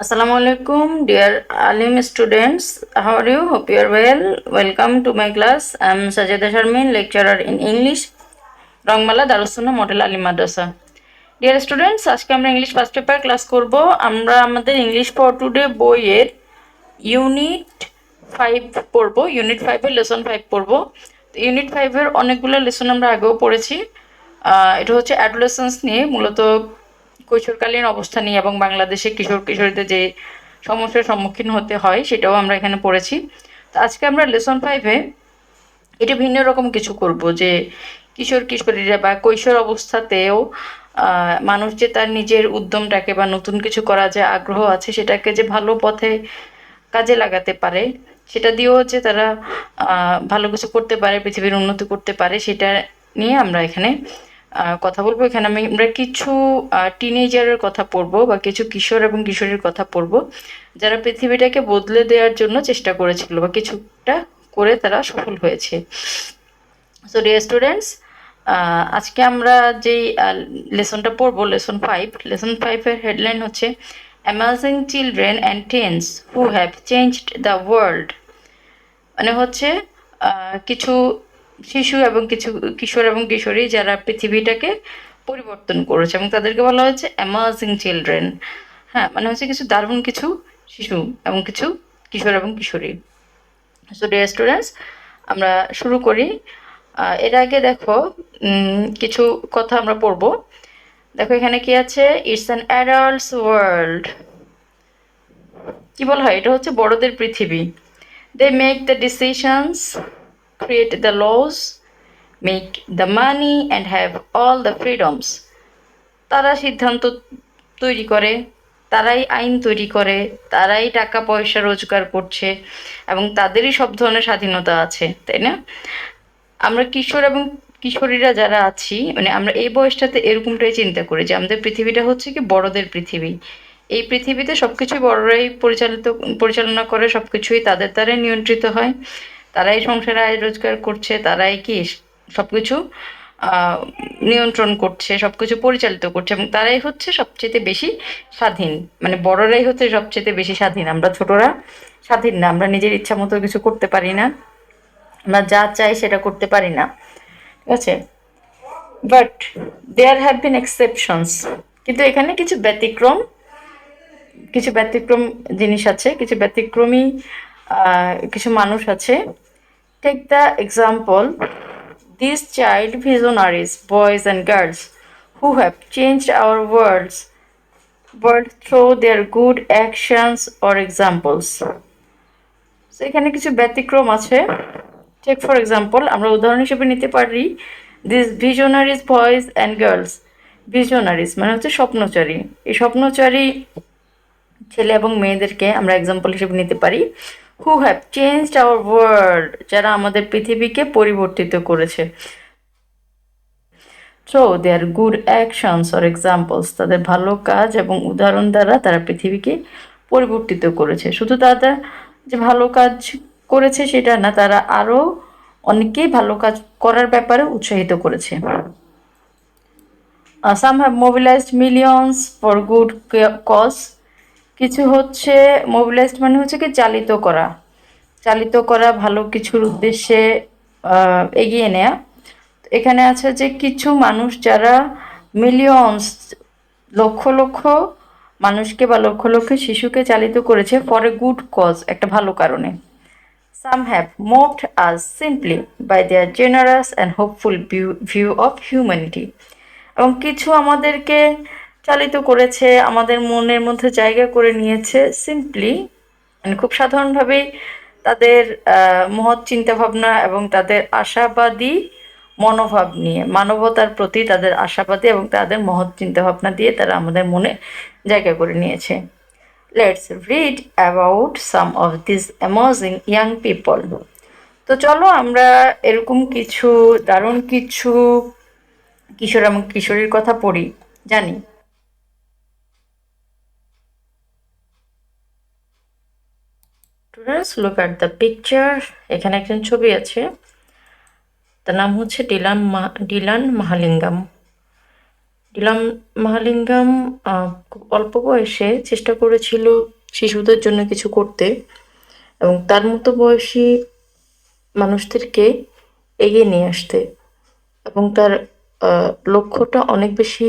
Assalamu alaikum, dear Alim students. How are you? Hope you are well. Welcome to my class. I am Sajeda Sharmin, lecturer in English, Rangmala Darussunnah model Alim Madrasa. Dear students, আজকে আমরা English first paper class করব। আমরা আমাদের English for today বইয়ের unit 5 পড়বো। Unit 5-এর lesson 5 পড়বো। Unit 5-এর অনেকগুলো lesson আমরা আগেও পড়েছি। এটা হচ্ছে অ্যাডোলেসেন্স নিয়ে, মূলত কৈশোরকালীন অবস্থা নিয়ে এবং বাংলাদেশে কিশোর কিশোরীদের যে সমস্যার সম্মুখীন হতে হয় সেটাও আমরা এখানে পড়েছি। তো আজকে আমরা লেসন 5-এ এটা ভিন্ন রকম কিছু করব, যে কিশোর কিশোরীরা বা কৈশোর অবস্থাতেও মানুষ যে তার নিজের উদ্যমটাকে বা নতুন কিছু করা যে আগ্রহ আছে সেটাকে যে ভালো পথে কাজে লাগাতে পারে, সেটা দিয়েও যে তারা ভালো কিছু করতে পারে, পৃথিবীর উন্নতি করতে পারে, সেটা নিয়ে আমরা এখানে কথা বলবো। এখানে আমরা কিছু টিনেজারের কথা পড়বো বা কিছু কিশোর এবং কিশোরীর কথা পড়বো যারা পৃথিবীটাকে বদলে দেওয়ার জন্য চেষ্টা করেছিল বা কিছুটা করে তারা সফল হয়েছে। সো ডিয়ার স্টুডেন্টস, আজকে আমরা যেই লেসনটা পড়বো, লেসন 5-এর হেডলাইন হচ্ছে amazing children and teens who have changed the world. মানে হচ্ছে কিছু শিশু এবং কিছু কিশোর এবং কিশোরী যারা পৃথিবীটাকে পরিবর্তন করেছে এবং তাদেরকে বলা হয়েছে অ্যামাজিং চিলড্রেন। হ্যাঁ, মানে হচ্ছে কিছু দারুণ কিছু শিশু এবং কিছু কিশোর এবং কিশোরী। সো ডিয়ার স্টুডেন্টস, আমরা শুরু করি। এর আগে দেখো কিছু কথা আমরা পড়বো। দেখো এখানে কি আছে, ইটস অ্যান অ্যাডাল্টস ওয়ার্ল্ড। কি বলা হয়, এটা হচ্ছে বড়দের পৃথিবী। They make the decisions, create the laws, make the money and have all the freedoms. তারা সিদ্ধান্ত তৈরি করে, তারাই আইন তৈরি করে, তারাই টাকা পয়সা রোজগার করছে এবং তাদেরই সব ধরনের স্বাধীনতা আছে, তাই না? আমরা কিশোর এবং কিশোরীরা যারা আছি, মানে আমরা এই বয়সটাতে এরকমটাই চিন্তা করি যে আমাদের পৃথিবীটা হচ্ছে কি বড়দের পৃথিবী। এই পৃথিবীতে সবকিছুই বড়রাই পরিচালনা করে, সবকিছুই তাদের দ্বারাই নিয়ন্ত্রিত হয়, তারাই সংসারে আয় রোজগার করছে, তারাই কি সবকিছু নিয়ন্ত্রণ করছে, সবকিছু পরিচালিত করছে এবং তারাই হচ্ছে সবচেয়ে বেশি স্বাধীন। মানে বড়রাই হচ্ছে সবচেয়ে বেশি স্বাধীন, আমরা ছোটরা স্বাধীন না, আমরা নিজের ইচ্ছা মতো কিছু করতে পারি না, আমরা যা চাই সেটা করতে পারি না, ঠিক আছে? But there have been exceptions, কিন্তু এখানে কিছু ব্যতিক্রম জিনিস আছে, কিছু ব্যতিক্রমী কিছু মানুষ আছে। Take the example these child visionaries, boys and girls, who have changed our world through their good actions or examples. So এখানে কিছু ব্যতিক্রম আছে। টেক ফর এক্সাম্পল, আমরা উদাহরণ হিসেবে নিতে পারি দিস ভিশনারিজ বয়েজ অ্যান্ড গার্লস। ভিশনারিজ মানে হচ্ছে স্বপ্নচারী। এই স্বপ্নচারী ছেলে এবং মেয়েদেরকে আমরা এক্সাম্পল হিসেবে নিতে পারি। Who have changed our world, যারা আমাদের পৃথিবীকে পরিবর্তিত করেছে। So their good actions or examples, তাদের ভালো কাজ এবং উদাহরণ দ্বারা তারা পৃথিবীকে পরিবর্তিত করেছে। শুধু তারা যে ভালো কাজ করেছে সেটা না, তারা আরও অনেকেই ভালো কাজ করার ব্যাপারে উৎসাহিত করেছে। Some have mobilised millions for good cause. কিছু হচ্ছে মোবিলাইজড মানে হচ্ছে কি চালিত করা ভালো কিছুর উদ্দেশ্যে এগিয়ে নেয়া। এখানে আছে যে কিছু মানুষ যারা মিলিয়নস লক্ষ লক্ষ মানুষকে বা লক্ষ লক্ষ শিশুকে চালিত করেছে ফর এ গুড কজ, একটা ভালো কারণে। Some have moved us simply by their generous and hopeful view of humanity. এবং কিছু আমাদেরকে চালিত করেছে, আমাদের মনের মধ্যে জায়গা করে নিয়েছে সিম্পলি, মানে খুব সাধারণভাবেই তাদের মহৎ চিন্তাভাবনা এবং তাদের আশাবাদী মনোভাব নিয়ে, মানবতার প্রতি তাদের আশাবাদী এবং তাদের মহৎ চিন্তাভাবনা দিয়ে তারা আমাদের মনে জায়গা করে নিয়েছে। Let's read about some of this amazing young people. তো চলো আমরা এরকম কিছু দারুণ কিছু কিশোর এবং কিশোরীর কথা পড়ি, জানি। Students, look at the picture. এখানে একজন ছবি আছে, তার নাম হচ্ছে ডিলান মাহালিঙ্গাম। ডিলান মাহালিঙ্গাম খুব অল্প বয়সে চেষ্টা করেছিল শিশুদের জন্য কিছু করতে এবং তার মতো বয়সী মানুষদেরকে এগিয়ে নিয়ে আসতে এবং তার লক্ষ্যটা অনেক বেশি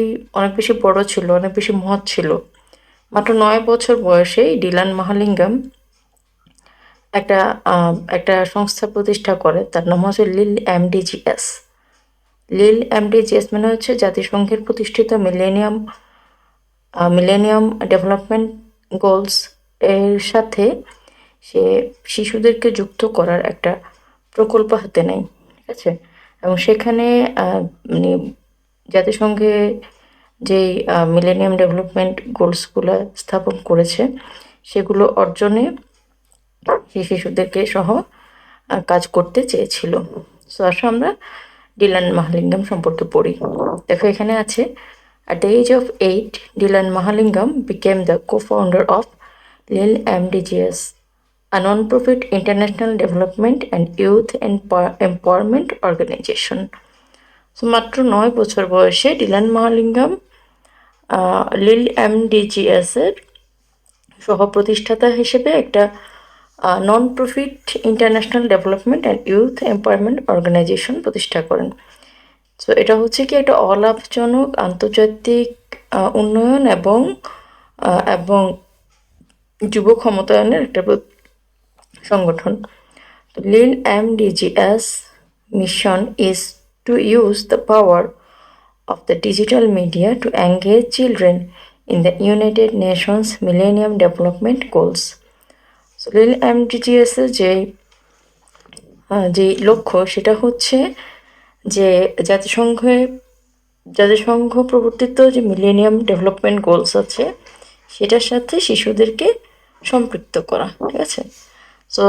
বড় ছিল, অনেক বেশি মহৎ ছিল। মাত্র 9 বছর বয়সেই ডিলান মাহালিঙ্গাম একটা সংস্থা প্রতিষ্ঠা করে। তার নাম হচ্ছে লিল এমডিজিএস। লিল এমডিজিএস মানে হচ্ছে জাতিসংঘের প্রতিষ্ঠিত মিলেনিয়াম ডেভেলপমেন্ট গোলস এর সাথে সে শিশুদেরকে যুক্ত করার একটা প্রকল্প হাতে নেয়, ঠিক আছে? এবং সেখানে মানে জাতিসংঘে যেই মিলেনিয়াম ডেভেলপমেন্ট গোলসগুলো স্থাপন করেছে সেগুলো অর্জনে সেই শিশুদেরকে সহ কাজ করতে চেয়েছিল। সো আসো আমরা ডিলান মাহালিঙ্গাম সম্পর্কে পড়ি। দেখো এখানে আছে, at the age of 8, Dylan Mahalingam became the co-founder of Lil MDGS, a non-profit international development and youth empowerment organization. So মাত্র 9 বছর বয়সে ডিলান মাহালিঙ্গাম লিল এমডিজিএস এর সহ প্রতিষ্ঠাতা হিসেবে একটা non profit international development and youth empowerment organisation প্রতিষ্ঠা করেন। সো এটা হচ্ছে কি একটা অলাভজনক আন্তর্জাতিক উন্নয়ন এবং যুব ক্ষমতায়নের একটা সংগঠন। লিল এমডিজিএস mission is to use the power of the digital media to engage children in the United Nations Millennium Development Goals. So লিল এমডিজিএস এর যে লক্ষ্য সেটা হচ্ছে যে জাতিসংঘ প্রবর্তিত যে মিলেনিয়াম ডেভেলপমেন্ট গোলস আছে সেটার সাথে শিশুদেরকে সম্পৃক্ত করা, ঠিক আছে? সো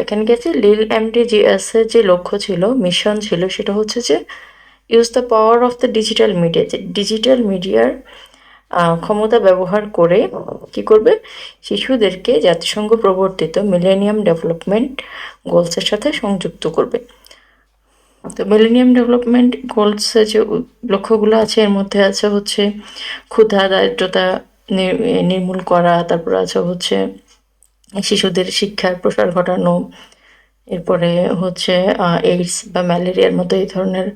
এখানে গেছে লিল এমডিজিএস এর যে লক্ষ্য ছিল, মিশন ছিল, সেটা হচ্ছে যে use the power of the digital media, যে ডিজিটাল মিডিয়ার ক্ষমতা ব্যবহার করে কি করবে, শিশুদেরকে জাতিসংঘ প্রবর্তিত মিলেনিয়াম ডেভেলপমেন্ট গোলসের সাথে সংযুক্ত করবে। তো মিলেনিয়াম ডেভেলপমেন্ট গোলসের যে লক্ষ্যগুলো আছে এর মধ্যে আছে হচ্ছে ক্ষুধা দারিদ্রতা নির্মূল করা, তারপর আছে হচ্ছে শিশুদের শিক্ষার প্রসার ঘটানো, এরপরে হচ্ছে এইডস বা ম্যালেরিয়ার মতো এই ধরনের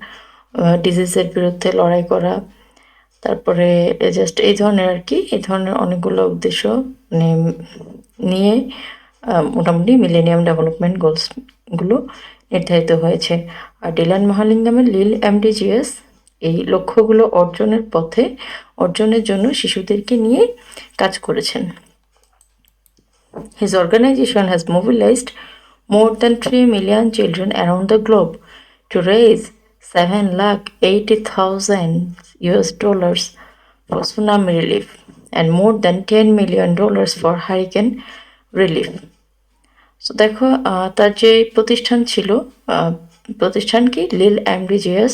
ডিজিজের বিরুদ্ধে লড়াই করা, তারপরে জাস্ট এই ধরনের আর কি, এই ধরনের অনেকগুলো উদ্দেশ্য মানে নিয়ে মোটামুটি মিলেনিয়াম ডেভেলপমেন্ট গোলসগুলো নির্ধারিত হয়েছে। আর ডিলান মাহালিঙ্গামের লিল এমডিজিএস এই লক্ষ্যগুলো অর্জনের জন্য শিশুদেরকে নিয়ে কাজ করেছেন। His organization has mobilized more than 3 million children around the globe to raise $780,000 for tsunami relief and more than $10 million for hurricane relief. So দেখো তার যে প্রতিষ্ঠান কি লিল এমডিজিএস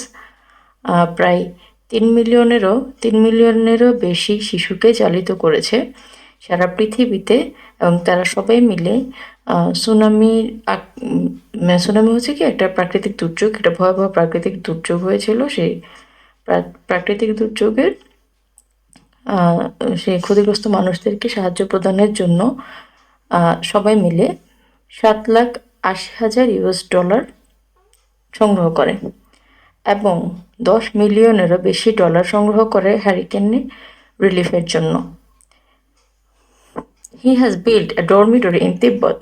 প্রায় 3 মিলিয়নেরও বেশি শিশুকে চালিত করেছে সারা পৃথিবীতে, এবং তারা সবাই মিলে সুনামি হচ্ছে কি একটা প্রাকৃতিক দুর্যোগ, একটা ভয়াবহ প্রাকৃতিক দুর্যোগ হয়েছিল। সেই প্রাকৃতিক দুর্যোগের সেই ক্ষতিগ্রস্ত মানুষদেরকে সাহায্য প্রদানের জন্য সবাই মিলে $7,80,000 সংগ্রহ করে এবং 10 মিলিয়নেরও বেশি ডলার সংগ্রহ করে হ্যারিকেন রিলিফের জন্য। He has built a dormitory in Tibet,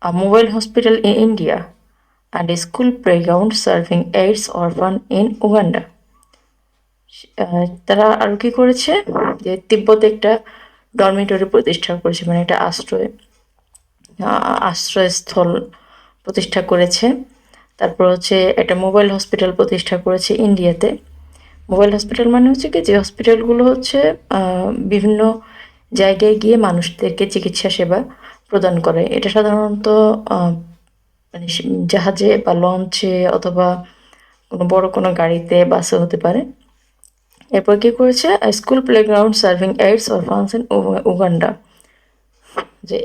a mobile hospital in India, and a school playground serving AIDS orphan in Uganda. তারা আর কি করেছে যে তিব্বতে একটা ডরমিটরি প্রতিষ্ঠা করেছে, মানে একটা আশ্রয়স্থল প্রতিষ্ঠা করেছে। তারপর হচ্ছে একটা মোবাইল হসপিটাল প্রতিষ্ঠা করেছে ইন্ডিয়াতে। মোবাইল হসপিটাল মানে হচ্ছে কি, যে হসপিটালগুলো হচ্ছে বিভিন্ন জায়গায় গিয়ে মানুষদেরকে চিকিৎসা সেবা প্রদান করে। এটা সাধারণত মানে জাহাজে বা লঞ্চে অথবা কোনো গাড়িতে, বাসে হতে পারে। এরপর কি করেছে, school playground serving AIDS orphans in Uganda, যে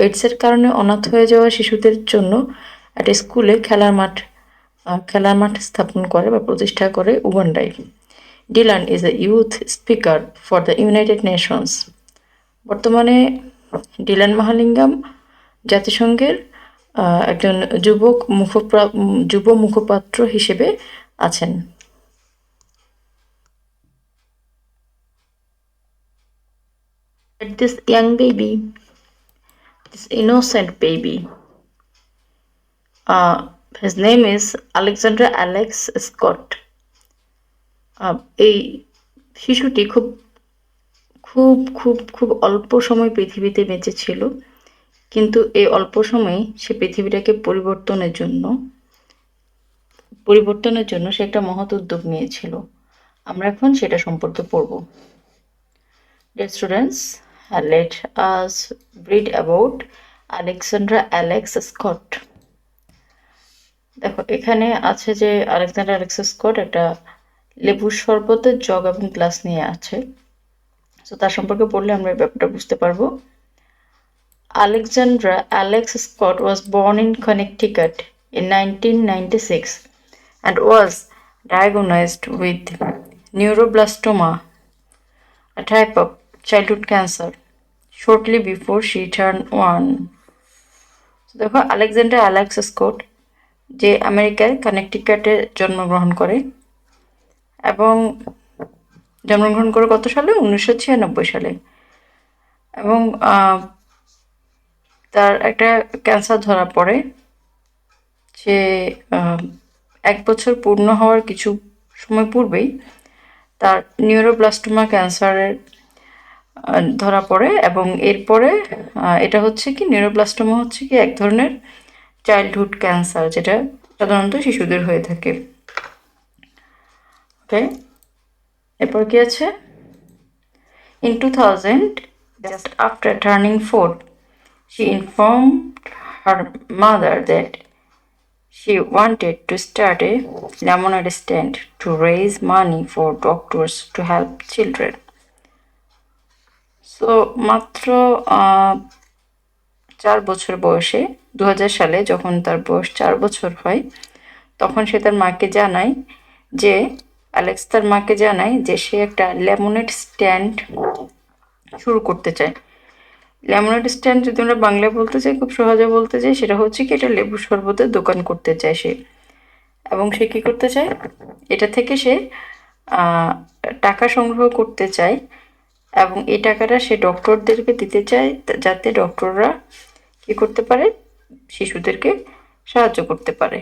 এইডসের কারণে অনাথ হয়ে যাওয়া শিশুদের জন্য একটা স্কুলে খেলার মাঠ খেলার মাঠ স্থাপন করে বা প্রতিষ্ঠা করে উগান্ডায়। Dylan is a youth speaker for the United Nations. বর্তমানে ডিলান মহালিঙ্গাম জাতিসংঘের একজন যুব মুখপাত্র হিসেবে আছেন। This young baby, this innocent baby, his name is Alexander Alex Scott. এই শিশুটি খুব খুব খুব খুব অল্প সময় পৃথিবীতে বেঁচে ছিল, কিন্তু এই অল্প সময়ে সে পৃথিবীটাকে পরিবর্তনের জন্য সে একটা মহৎ উদ্যোগ নিয়েছিল। আমরা এখন সেটা সম্পর্কে পড়ব। Dear students, let us read about Alexander Alex Scott. দেখো এখানে আছে যে আলেকজান্ডার অ্যালেক্স স্কট একটা লেবুর শরবতের জগ এবং গ্লাস নিয়ে আছে। তো তার সম্পর্কে পড়লে আমরা এই ব্যাপারটা বুঝতে পারবো। Alexander Alex Scott was born in Connecticut in 1996 and was diagnosed with neuroblastoma, a type of childhood cancer, shortly before she turned 1. দেখো আলেকজান্ডার অ্যালেক্স স্কট যে আমেরিকার কানেকটিকাটে জন্মগ্রহণ করে এবং জন্মগ্রহণ করে কত সালে? 1996 সালে। এবং তার একটা ক্যান্সার ধরা পড়ে। সে 1 বছর পূর্ণ হওয়ার কিছু সময় পূর্বেই তার নিউরোব্লাস্টোমা ক্যান্সারের ধরা পড়ে এবং এরপরে এটা হচ্ছে কি নিউরোব্লাস্টোমা হচ্ছে কি এক ধরনের চাইল্ডহুড ক্যান্সার, যেটা সাধারণত শিশুদের হয়ে থাকে। ওকে, এরপর কি আছে? In 2000, just after turning 4, she informed her mother that she wanted to start a lemonade stand to raise money for doctors to help children. So মাত্র 4 বছর বয়সে 2000 সালে যখন তার বয়স 4 বছর হয়, তখন সে তার মাকে জানায় যে সে একটা লেমনেড স্ট্যান্ড শুরু করতে চায়। লেমনেড স্ট্যান্ড যদি আমরা বাংলায় বলতে চাই, খুব সহজে বলতে চাই, সেটা হচ্ছে কি এটা লেবু শরবতের দোকান করতে চায় সে। এবং সে কী করতে চায়? এটা থেকে সে টাকা সংগ্রহ করতে চায় এবং এই টাকাটা সে ডক্টরদেরকে দিতে চায়, যাতে ডক্টররা কী করতে পারে? শিশুদেরকে সাহায্য করতে পারে।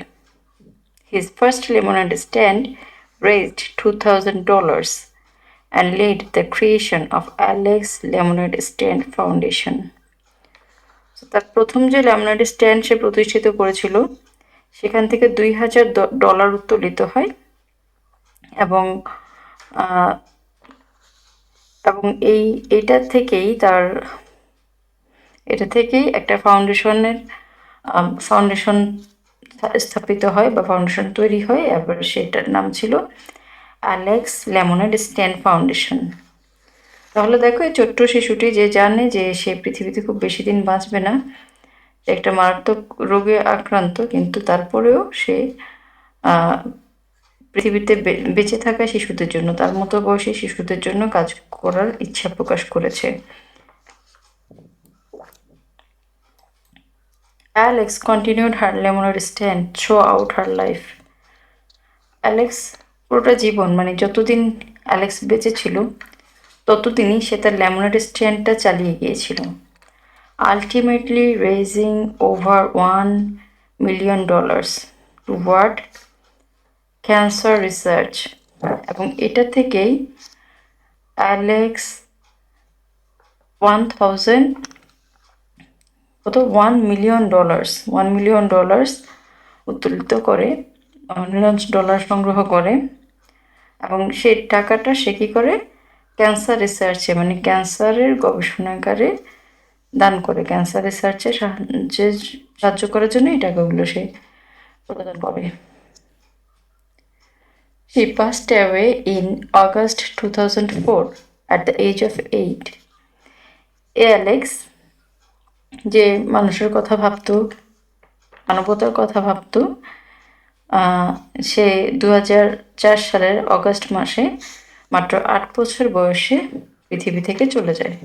His first lemonade stand raised $2,000 and led the creation of Alex Lemonade Stand Foundation. তার প্রথম যে লেমনেড স্ট্যান্ড সে প্রতিষ্ঠিত করেছিল, সেখান থেকে $2,000 উত্তোলিত হয় এবং এটা থেকেই একটা ফাউন্ডেশন স্থাপিত হয় বা ফাউন্ডেশন তৈরি হয়। এবার সেটার নাম ছিল অ্যালেক্স লেমনেড স্ট্যান্ড ফাউন্ডেশন। তাহলে দেখো এই ছোট্ট শিশুটি যে জানে যে সে পৃথিবীতে খুব বেশি দিন বাঁচবে না, একটা মারাত্মক রোগে আক্রান্ত, কিন্তু তারপরেও সে পৃথিবীতে বেঁচে থাকা শিশুদের জন্য, তার মতো বয়সী শিশুদের জন্য কাজ করার ইচ্ছা প্রকাশ করেছে। Alex continued her lemonade stand throughout her life. Alex পুরোটা জীবন, মানে যতদিন অ্যালেক্স বেঁচে ছিল ততদিনই সে তার লেমনেড স্ট্যান্ডটা চালিয়ে গিয়েছিল, ultimately raising over $1 million toward cancer research. এবং এটা থেকেই অ্যালেক্স $1 million উত্তোলিত করে, $1 million সংগ্রহ করে এবং সেই টাকাটা সে কী করে? ক্যান্সার রিসার্চে, মানে ক্যান্সারের গবেষণাগারে দান করে। ক্যান্সার রিসার্চে সাহায্য করার জন্য এই টাকাগুলো সে প্রদান করে। She passed away in August 2004 at the age of 8. Alex যে মানুষের কথা ভাবতো, মানবতার কথা ভাবতো, সে 2004 সালের অগাস্ট মাসে মাত্র 8 বছর বয়সে পৃথিবী থেকে চলে যায়।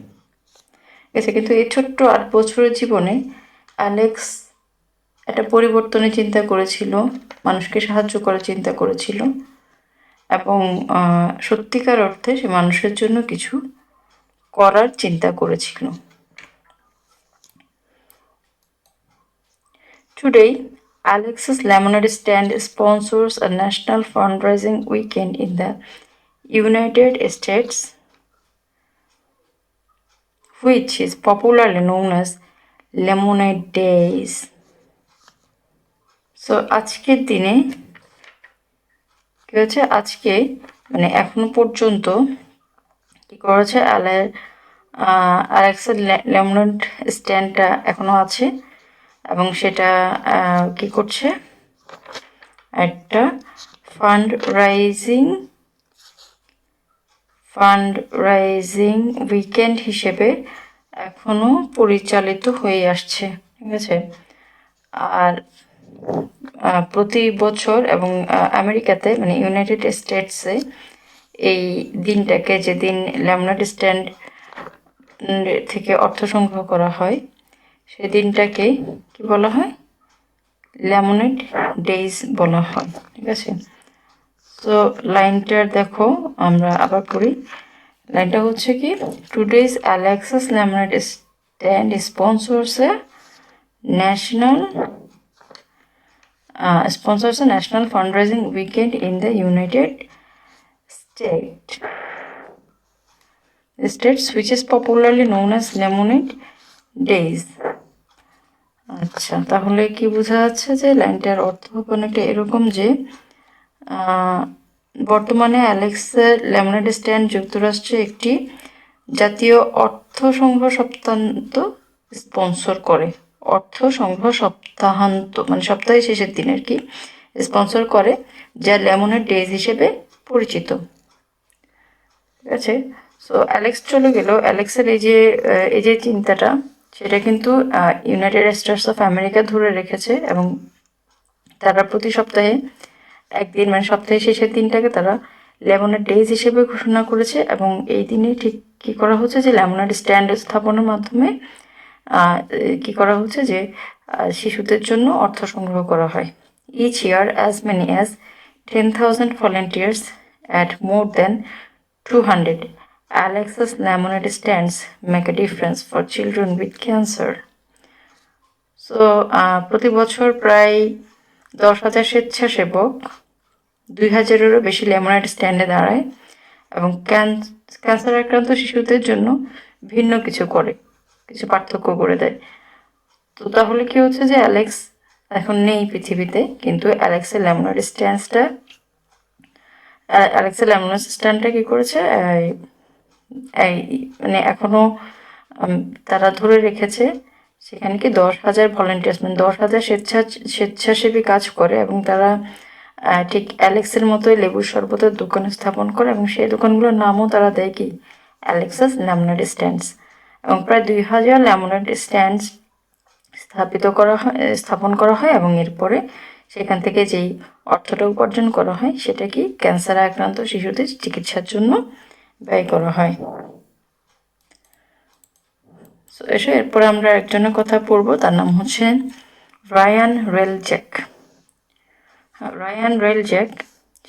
ঠিক কিন্তু এই ছোট্ট 8 বছরের জীবনে অ্যালেক্স একটা পরিবর্তনের চিন্তা করেছিল, মানুষকে সাহায্য করার চিন্তা করেছিল এবং সত্যিকার অর্থে সে মানুষের জন্য কিছু করার চিন্তা করেছিল। Today, Alex's Lemonade Stand sponsors a national fundraising weekend in the United States, which is popularly known as Lemonade Days. So আজকের দিনে কি হচ্ছে, আজকে মানে এখনো পর্যন্ত কি করেছে, অ্যালেক্সের লেমনেড স্ট্যান্ডটা এখনো আছে এবং সেটা কি করছে, একটা ফান্ড রাইজিং উইকেন্ড হিসেবে এখনো পরিচালিত হয়ে আসছে। ঠিক আছে, আর প্রতি বছর এবং আমেরিকাতে মানে ইউনাইটেড স্টেটসে এই দিনটাকে, যেদিন লেমনেড স্ট্যান্ড থেকে অর্থ সংগ্রহ করা হয়, সেই দিনটাকে কি বলা হয়, লেমনেড ডেইজ বলা হয়। ঠিক আছে, তো লাইনটার দেখো, আমরা আবার পড়ি। লাইনটা হচ্ছে কি, today's Alexa's lemonade stand sponsors a national fundraising weekend in the United States, which is popularly known as Lemonade Days. আচ্ছা, তাহলে কি বোঝা যাচ্ছে যে লাইনটার অর্থ অনেকটা এরকম যে বর্তমানে অ্যালেক্সের লেমনেড স্ট্যান্ড যুক্তরাষ্ট্রে একটি জাতীয় অর্থ সংগ্রহ সপ্তাহান্ত স্পন্সর করে। অর্থ সংগ্রহ সপ্তাহান্ত মানে সপ্তাহের শেষের দিন আর কি স্পন্সর করে, যা লেমনেড ডেজ হিসেবে পরিচিত। ঠিক আছে, সো অ্যালেক্স চলে গেল। অ্যালেক্সের এই যে চিন্তাটা, সেটা কিন্তু ইউনাইটেড স্টেটস অফ আমেরিকা ধরে রেখেছে এবং তারা প্রতি সপ্তাহে একদিন মানে সপ্তাহের শেষের দিনটাকে তারা লেমনেড ডেজ হিসেবে ঘোষণা করেছে এবং এই দিনে ঠিক কী করা হচ্ছে যে লেমনেড স্ট্যান্ড স্থাপনের মাধ্যমে কি করা হচ্ছে যে শিশুদের জন্য অর্থ সংগ্রহ করা হয়। Each year as many as 10,000 volunteers at more than 200 Alex's lemonade stands make a difference for children with cancer. So প্রতি বছর প্রায় 10,000 স্বেচ্ছাসেবক 2,000-এরও বেশি লেমনেড স্ট্যান্ডে দাঁড়ায় এবং ক্যান্সার আক্রান্ত শিশুদের জন্য ভিন্ন কিছু করে, কিছু পার্থক্য করে দেয়। তো তাহলে কি হচ্ছে যে অ্যালেক্স এখন নেই পৃথিবীতে, কিন্তু অ্যালেক্সের লেমনেড স্ট্যান্ডটা কি করেছে, মানে এখনো তারা ধরে রেখেছে। সেখানে কি 10,000 ভলেন্টিয়ার্স মানে 10,000 স্বেচ্ছাসেবী কাজ করে এবং তারা ঠিক অ্যালেক্সের মতোই লেবুর শরবতের দোকান স্থাপন করে এবং সেই দোকানগুলোর নামও তারা দেয় কি, অ্যালেক্সাস লেমনেড স্ট্যান্ডস। এবং প্রায় 2,000 লেমনেড স্ট্যান্ডস স্থাপন করা হয় এবং এরপরে সেখান থেকে যেই অর্থটা উপার্জন করা হয় সেটা কি ক্যান্সার আক্রান্ত শিশুদের চিকিৎসার জন্য ব্যয় করা হয়। সো এরপরে আমরা একজনের কথা পড়বো, তার নাম হচ্ছে রায়ান রেলজ্যাক। রায়ান রেলজ্যাক,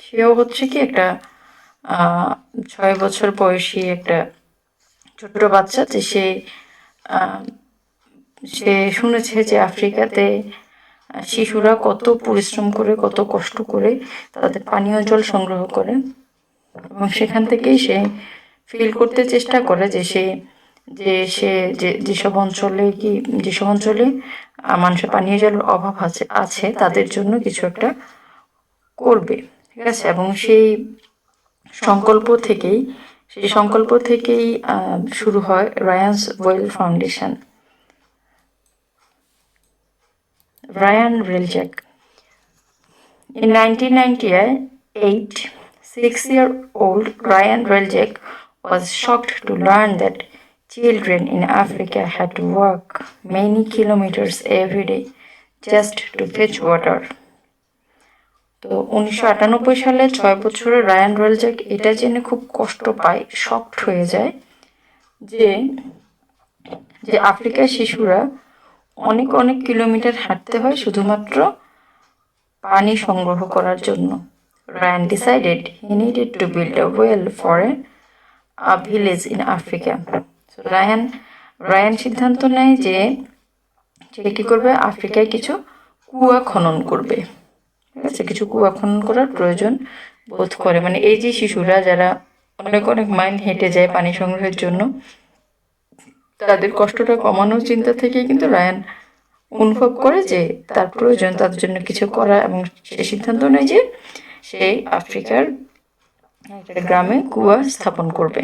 সেও হচ্ছে কি একটা 6 বছর বয়সী একটা ছোট্ট বাচ্চা, যে সে শুনেছে যে আফ্রিকাতে শিশুরা কত পরিশ্রম করে, কত কষ্ট করে তাদের পানীয় জল সংগ্রহ করে এবং সেখান থেকেই সে ফিল করতে চেষ্টা করে যে যেসব অঞ্চলে মানুষের পানীয় জলের অভাব আছে তাদের জন্য কিছু একটা করবে। ঠিক আছে, এবং সেই সংকল্প থেকেই শুরু হয় Ryan's Well Foundation. Ryan Reljak. In 1998, 6-year-old Ryan Reljak was shocked to learn that children in Africa had to walk many kilometers every day just to fetch water. তো 1998 সালে 6 বছরের রায়ান রেলজ্যাক এটা জেনে খুব কষ্ট পায়, শকড হয়ে যায় যে যে আফ্রিকার শিশুরা অনেক অনেক কিলোমিটার হাঁটতে হয় শুধুমাত্র পানি সংগ্রহ করার জন্য। Ryan decided he needed to build a well for a village in Africa. Ryan সিদ্ধান্ত নেয় যে সে কি করবে, আফ্রিকায় কিছু কুয়া খনন করবে। ঠিক আছে, কিছু কুয়া খনন করার প্রয়োজন বোধ করে। মানে এই যে শিশুরা যারা অনেক অনেক মাইল হেঁটে যায় পানি সংগ্রহের জন্য, তাদের কষ্টটা কমানোর চিন্তা থেকে কিন্তু রায়ান অনুভব করে যে তার প্রয়োজন তাদের জন্য কিছু করা, এবং সে সিদ্ধান্ত নেয় যে সে আফ্রিকার একটা গ্রামে কুয়া স্থাপন করবে।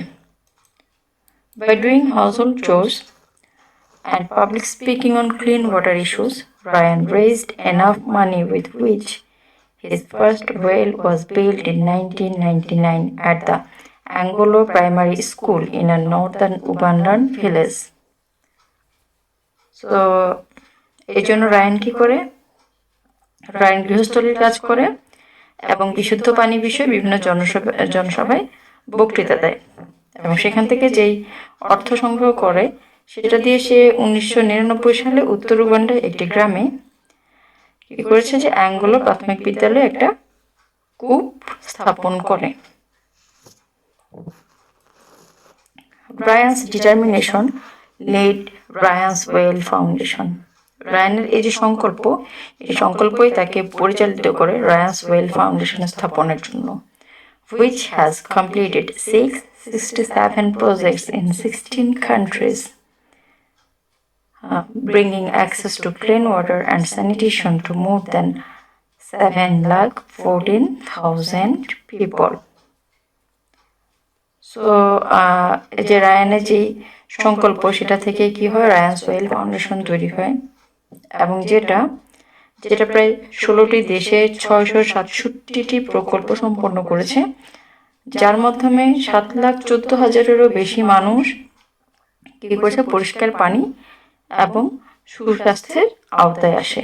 By doing household chores and public speaking on clean water issues, Ryan raised enough money with which his first well was built in 1999 at the Angolo Primary School in a northern Ugandan village. So, এই জন্য Ryan কি করে, Ryan গৃহস্থলীর কাজ করে এবং বিশুদ্ধ পানি বিষয়ে বিভিন্ন জনসভায় বক্তৃতা দেয়, এবং সেখান থেকে যেই অর্থ সংগ্রহ করে সেটা দিয়ে সে 1999 সালে উত্তর উগান্ডায় একটি গ্রামে কি করেছে যে অ্যাঙ্গোলো প্রাথমিক বিদ্যালয়ে একটা কূপ স্থাপন করে। রায়ানস ডিটারমিনেশন লেড রায়ানস ওয়েল ফাউন্ডেশন। রায়ানের এই যে সংকল্প, এই সংকল্পই তাকে পরিচালিত করে রায়ানস ওয়েল ফাউন্ডেশন স্থাপনের জন্য, which has completed 667 projects in 16 countries, bringing access to clean water and sanitation to more than 7,14,000 people. So এই যে রায়ানের যেই সংকল্প, সেটা থেকে কি হয়, রায়ানস ওয়েল ফাউন্ডেশন তৈরি হয়, এবং যেটা প্রায় 16টি দেশে 667টি প্রকল্প সম্পন্ন করেছে, যার মাধ্যমে 7,14,000-এরও বেশি মানুষ কি করেছে, পরিষ্কার পানি এবং সুস্বাস্থ্যের আওতায় আসে।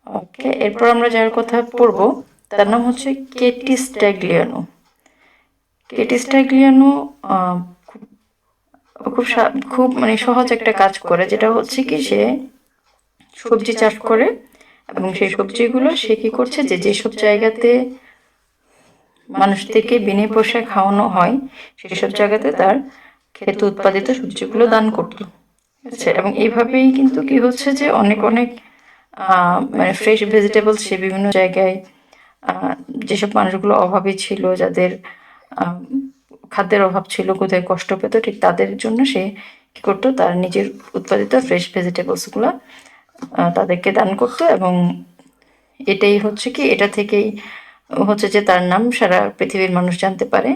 ওকে, এরপর আমরা যার কথা পড়বো তার নাম হচ্ছে কেটি স্ট্যাগলিয়ানো। কেটি স্ট্যাগলিয়ানো খুব মানে সহজ একটা কাজ করে, যেটা হচ্ছে কি সে সবজি চাষ করে, এবং সেই সবজিগুলো সে কি করছে যে যেসব জায়গাতে মানুষদেরকে বিনা পয়সায় খাওয়ানো হয় সেসব জায়গাতে তার ক্ষেত উৎপাদিত সবজিগুলো দান করতো। ঠিক আছে, এবং এইভাবেই কিন্তু কি হচ্ছে যে অনেক অনেক মানে ফ্রেশ ভেজিটেবলস সে বিভিন্ন জায়গায় যেসব মানুষগুলো অভাবী ছিল, যাদের খাদ্যের অভাব ছিল, কোথায় কষ্ট পেত, ঠিক তাদের জন্য সে কি করতো, তার নিজের উৎপাদিত ফ্রেশ ভেজিটেবলসগুলো তাদেরকে দান করতো, এবং এটাই হচ্ছে কি, এটা থেকেই হচ্ছে যে তার নাম সারা পৃথিবীর মানুষ জানতে পারে।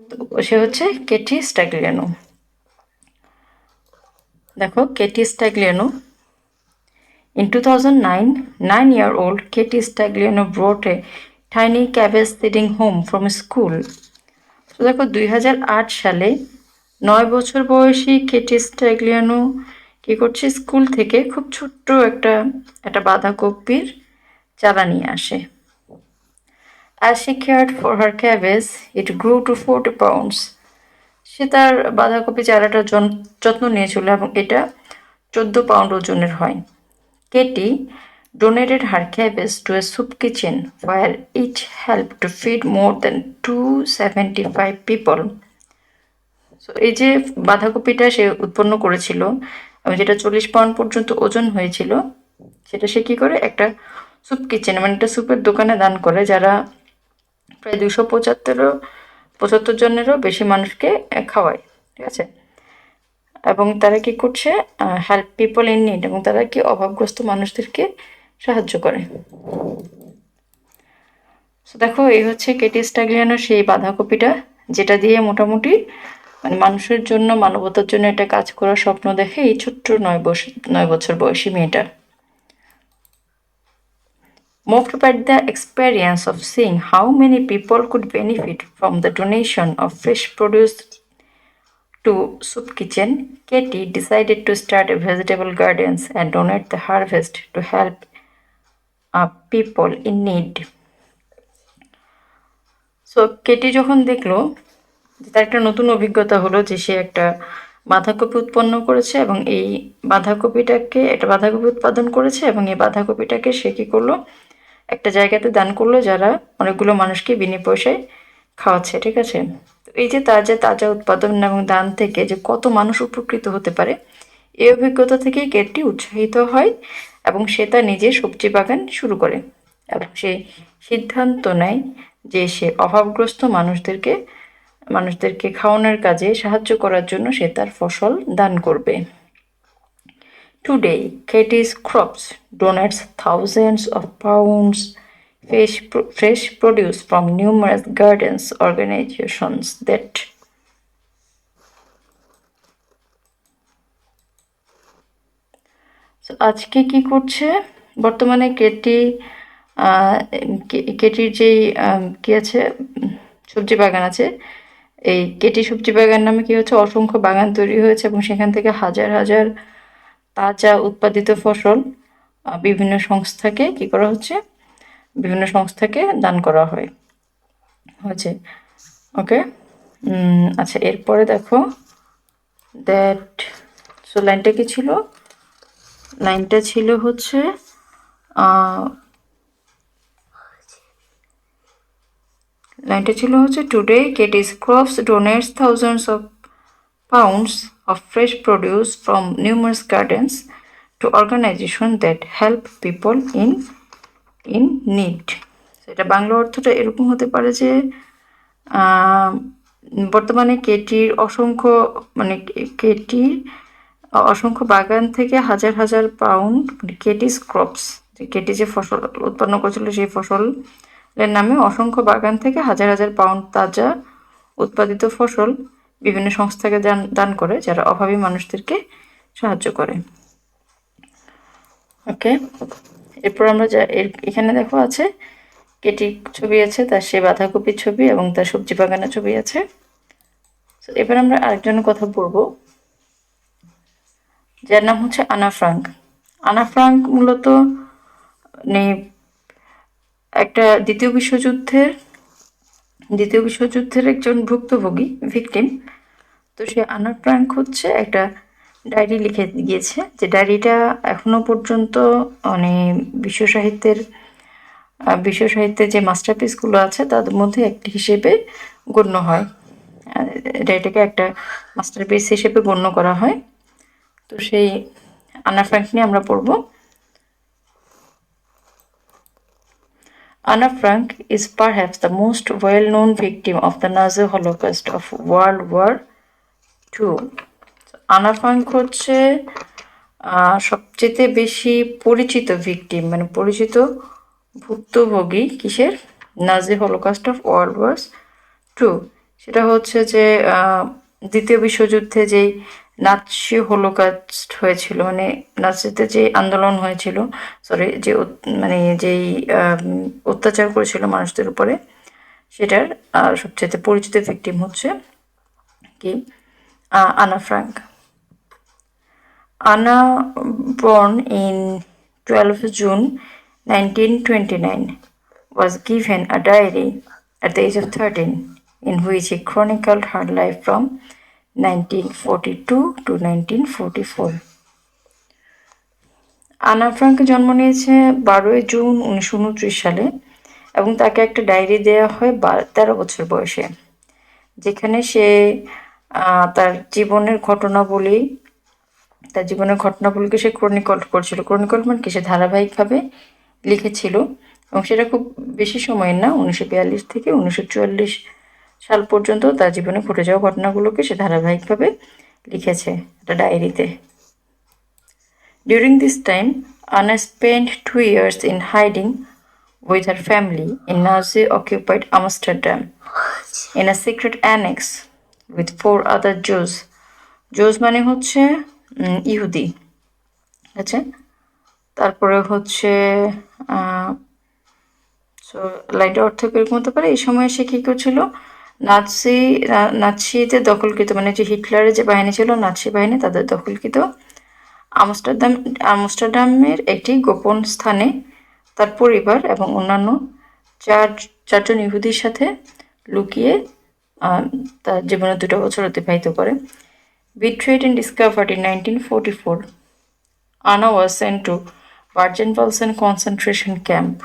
তো সে হচ্ছে কেটি স্ট্যাগলিয়ানো। দেখো, Katie স্ট্যাগলিয়ানো in 2009, 9-year-old Katie Stagliano brought a tiny cabbage seeding home from school. তো দেখো 2008 সালে 9 বছর বয়সী কেটি স্ট্যাগলিয়ানো কি করছে, স্কুল থেকে খুব ছোট্ট একটা বাঁধাকপির চারা নিয়ে আসে। As she cared for her cabbage, it grew to 40 pounds. সে তার বাঁধাকপি চারাটার যত্ন নিয়েছিল এবং এটা 14 পাউন্ড ওজনের হয়। Katie donated her cabbage to a soup kitchen where it helped to feed more than 275 people. So এই যে বাঁধাকপিটা সে উৎপন্ন করেছিল এবং যেটা 40 পাউন্ড পর্যন্ত ওজন হয়েছিল, সেটা সে কি করে, একটা স্যুপ কিচেন মানে একটা স্যুপের দোকানে দান করে, যারা প্রায় 275 জনেরও বেশি মানুষকে খাওয়ায়। ঠিক আছে, এবং তারা কি করছে, হেল্প পিপল ইন নিড, এবং তারা কি অভাবগ্রস্ত মানুষদেরকে সাহায্য করে। দেখো, এই হচ্ছে কেটি স্ট্যাগলিয়ানোর সেই বাঁধাকপিটা, যেটা দিয়ে মোটামুটি মানে মানুষের জন্য, মানবতার জন্য একটা কাজ করার স্বপ্ন দেখে এই ছোট্ট 9 বছর বয়সী মেয়েটা। Moved by the experience of seeing how many people could benefit from the donation of fresh produce to soup kitchen, Katie decided to start a vegetable gardens and donate the harvest to help people in need. So Katie যখন দেখলো যে তার একটা নতুন অভিজ্ঞতা হলো যে সে একটা বাঁধাকপি উৎপন্ন করেছে এবং এই বাঁধাকপি উৎপাদন করেছে এবং এই বাঁধাকপিটাকে সে কী করলো একটা জায়গাতে দান করলো যারা অনেকগুলো মানুষকে বিনা পয়সায় খাওয়াচ্ছে, ঠিক আছে। তো এই যে তার যে তাজা উৎপাদন এবং দান থেকে যে কত মানুষ উপকৃত হতে পারে, এই অভিজ্ঞতা থেকেই কেটটি উৎসাহিত হয় এবং সে তার নিজের সবজি বাগান শুরু করে এবং সে সিদ্ধান্ত নেয় যে সে অভাবগ্রস্ত মানুষদেরকে খাওয়ানোর কাজে সাহায্য করার জন্য সে তার ফসল দান করবে। Today, Katie's Crops donates thousands of pounds fresh produce from numerous gardens organizations that আজকে কি করছে বর্তমানে কেটির যেই কি আছে সবজি বাগান আছে, এই কেটি সবজি বাগান নামে কি হচ্ছে অসংখ্য বাগান তৈরি হয়েছে এবং সেখান থেকে হাজার হাজার তাজা উৎপাদিত ফসল বিভিন্ন সংস্থাকে কি করা হচ্ছে, বিভিন্ন সংস্থাকে দান করা হয়েছে। ওকে, আচ্ছা এরপরে দেখো দ্যাট, সো লাইনটা কি ছিল, লাইনটা ছিল হচ্ছে today Katie's Krops donates thousands of pounds of fresh produce from numerous gardens to organizations that help people in need. এটা বাংলা অর্থটা এরকম হতে পারে যে বর্তমানে কেটির অসংখ্য বাগান থেকে হাজার হাজার পাউন্ড কেটিস ক্রপস, কেটি যে ফসল উৎপন্ন করেছিল সেই ফসলের নামে অসংখ্য বাগান থেকে হাজার হাজার পাউন্ড তাজা উৎপাদিত ফসল বিভিন্ন সংস্থাকে দান করে যারা অভাবী মানুষদেরকে সাহায্য করে। ওকে, এরপর আমরা এখানে দেখো আছে কেটি ছবি আছে, তার সে বাঁধাকপির ছবি এবং তার সবজি বাগানের ছবি আছে। এবার আমরা আরেকজনের কথা বলবো যার নাম হচ্ছে আনা ফ্রাঙ্ক। আনা ফ্রাঙ্ক মূলত মানে একটা দ্বিতীয় বিশ্বযুদ্ধের একজন ভুক্তভোগী ভিকটিম। তো সে আনা ফ্রাঙ্ক হচ্ছে একটা ডায়েরি লিখে গিয়েছে, যে ডায়েরিটা এখনো পর্যন্ত মানে বিশ্ব সাহিত্যের যে মাস্টারপিসগুলো আছে তাদের মধ্যে একটি হিসেবে গণ্য হয়, ডায়েরিটাকে একটা মাস্টারপিস হিসেবে গণ্য করা হয়। তো সেই আনা ফ্রাঙ্ক নিয়ে আমরা পড়ব। Anna Frank is perhaps the most well-known victim of the Nazi Holocaust of World War II. Anna Frank হচ্ছে সবচেয়ে বেশি পরিচিত ভিকটিম, মানে পরিচিত ভুক্তভোগী কিসের, Nazi Holocaust of World War II। সেটা হচ্ছে যে দ্বিতীয় বিশ্বযুদ্ধে যেই নাৎসি হলোকাস্ট হয়েছিল, মানে নাৎসিতে যে আন্দোলন হয়েছিল, যেই অত্যাচার করেছিল মানুষদের উপরে, সেটার সবচেয়ে পরিচিত ভিকটিম হচ্ছে কি আনা Frank. Anna, born in 12 June 1929, was given a diary at the age of 13 in which he chronicled her life from 1942 to 1944. আনা ফ্রাঙ্ক জন্ম নিয়েছে 12 জুন 1929 সালে এবং তাকে একটা ডায়েরি দেওয়া হয় 13 বছর বয়সে, যেখানে সে তার জীবনের ঘটনাবলীকে সে ক্রনিকল করছিল। ক্রনিকল মানে কি, সে ধারাবাহিকভাবে লিখেছিল এবং সেটা খুব বেশি সময়ের না, 1942 থেকে 1944 সাল পর্যন্ত তার জীবনে ঘটে যাওয়া ঘটনাগুলোকে সে ধারাবাহিকভাবে লিখেছে একটা ডায়েরিতে। During this time, Anna spent 2 years in hiding with her family in Nazi-occupied Amsterdam in a secret annex with 4 other Jews. Jews মানে হচ্ছে ইহুদি, আচ্ছা। তারপরে হচ্ছে লাইনটা অর্থ কিরকম হতে পারে, এই সময় সে কী করছিল, নাৎসিদের দখলকৃত, মানে যে হিটলারের যে বাহিনী ছিল, নাৎসি বাহিনী, তাদের দখলকৃত আমস্টারডামের একটি গোপন স্থানে তার পরিবার এবং অন্যান্য চারজন ইহুদির সাথে লুকিয়ে তার জীবনে 2 বছর অতিবাহিত করে। Betrayed and discovered in 1944, Anna was sent to Bergen-Belsen concentration camp.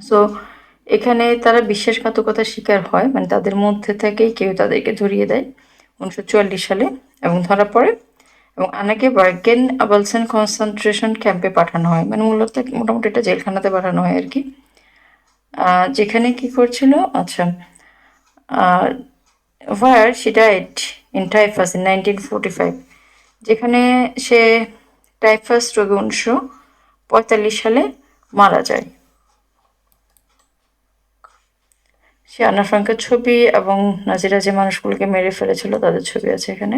So এখানে তারা বিশ্বাসঘাতকতার শিকার হয়, মানে তাদের মধ্যে থেকেই কেউ তাদেরকে ধরিয়ে দেয় 1944 সালে এবং ধরা পড়ে, এবং আনাকে বার্গেন আবালসেন কনসেন্ট্রেশন ক্যাম্পে পাঠানো হয়, মানে মূলত মোটামুটি এটা জেলখানাতে পাঠানো হয় আর কি। যেখানে কি করছিল, আচ্ছা, where she died in typhus in 1945, যেখানে সে টাইফাস রোগে 1945 সালে মারা যায়। সে আনা ফ্রাঙ্কের ছবি এবং নাজিরা যে মানুষগুলোকে মেরে ফেলেছিল তাদের ছবি আছে এখানে।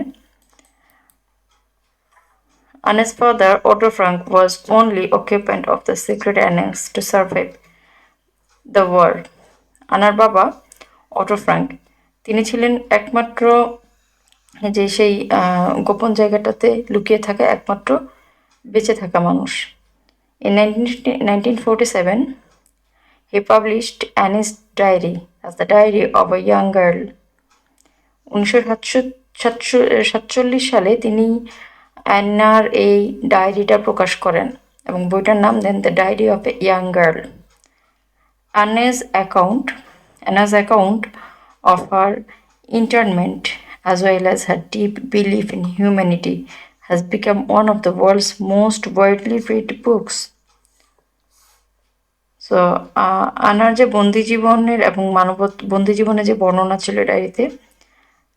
Anna's father, Otto Frank, was only occupant of the secret annex to survive the war. আনার বাবা অটো ফ্রাঙ্ক, তিনি ছিলেন একমাত্র যে সেই গোপন জায়গাটাতে লুকিয়ে থাকা একমাত্র বেঁচে থাকা মানুষ। In 1947, he published Annie's diary as the diary of a young girl. 1947 সালে তিনি অ্যান্নার এই ডায়েরিটা প্রকাশ করেন এবং বইটার নাম দেন The diary of a young Girl. Anna's account of her internment, as well as her deep belief in humanity, has become one of the world's most widely read books. So আনার যে বন্দি জীবনের এবং বন্দি জীবনের যে বর্ণনা ছিল ডায়েরিতে,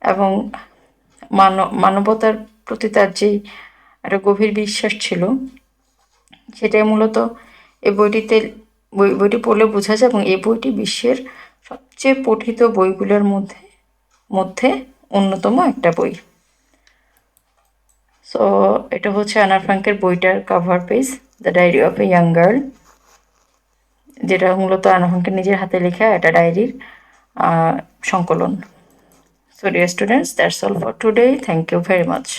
এবং মানবতার প্রতি তার যেই একটা গভীর বিশ্বাস ছিল, সেটাই মূলত এই বইটি পড়লে বোঝা যায়, এবং এই বইটি বিশ্বের সবচেয়ে পঠিত বইগুলোর মধ্যে অন্যতম একটা বই। সো এটা হচ্ছে আনা ফ্রাঙ্কের বইটার cover page, the diary of a young girl, যেটা মূলত আনা ফ্রাঙ্কের নিজের হাতে লেখা একটা ডায়েরির সংকলন। So dear students, that's all for today. Thank you very much.